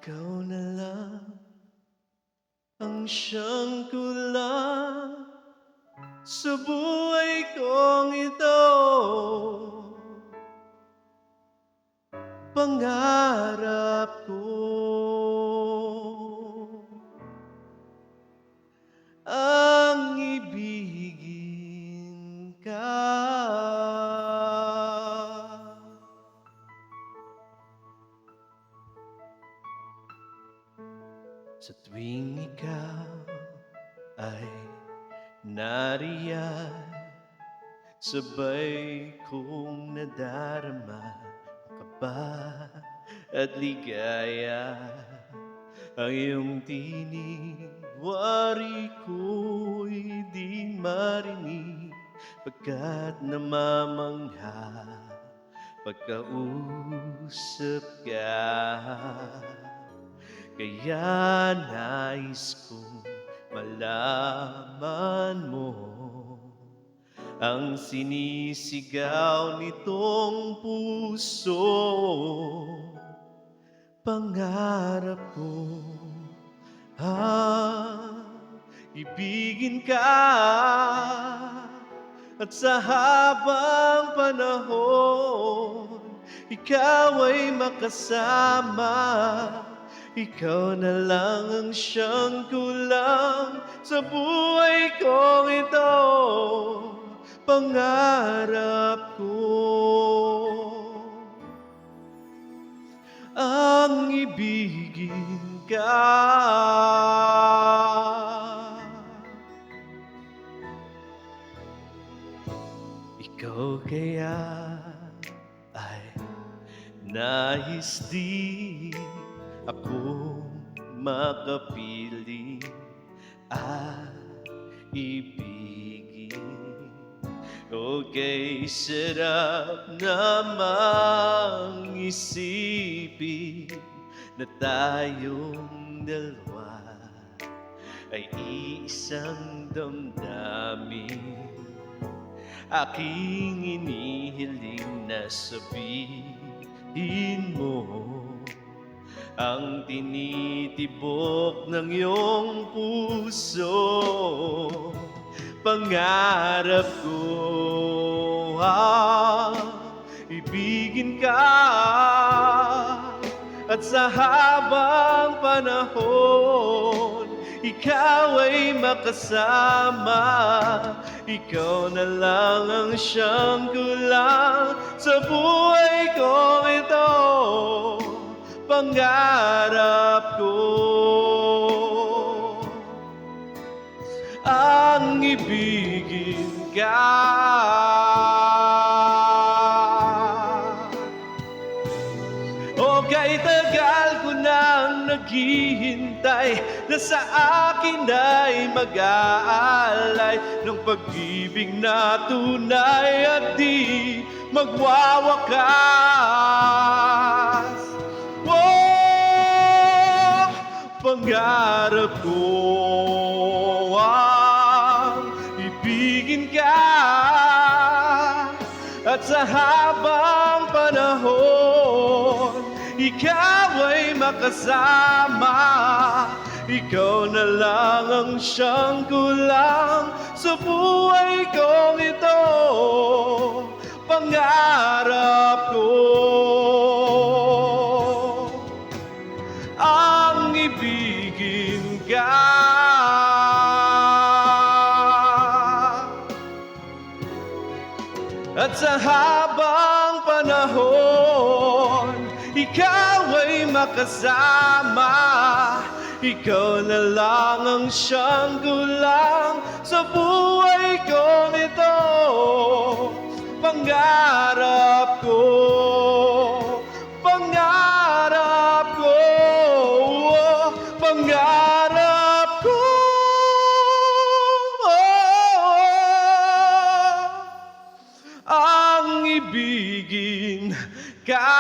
Ikaw na lang ang siyang kulang sa buhay kong ito. Pangarap ko ang ibigin ka. Sa tuwing ikaw ay nariyan, sabay kong nadarama ang kaba at ligaya. Ang iyong tinig, wari ko'y di marinig, pagkat namamangha pagkausap ka. Kaya nais kong malaman mo ang sinisigaw nitong puso. Pangarap ko ibigin ka, at sa habang panahon ikaw ay makasama. Ikaw na lang ang siyang kulang sa buhay kong ito. Pangarap ko ang ibigin ka. Ikaw kaya ay nais di akong makapiling at ibigin. O kay sarap namang isipin na tayong dalawa ay iisang damdamin. Aking inihiling na sabihin mo ang tinitibok ng iyong puso. Pangarap ko ibigin ka, at sa habang panahon ikaw ay makasama. Ikaw na lang ang siyang kulang sa buhay kong ito. Pangarap ko ang ibigin ka. O kay tagal ko nang naghihintay na sa akin ay mag-aalay ng pag-ibig na tunay at di magwawakas. Oh, pangarap ko ang ibigin ka, at sa habang panahon ikaw ay makasama. Ikaw na lang ang siyang kulang sa buhay kong ito. Pangarap ko ang ibigin ka. At sa habang panahon ikaw ay makasama. Ikaw na lang ang siyang kulang sa buhay kong ito. Pangarap ko, pangarap ko, pangarap ko ang ibigin ka.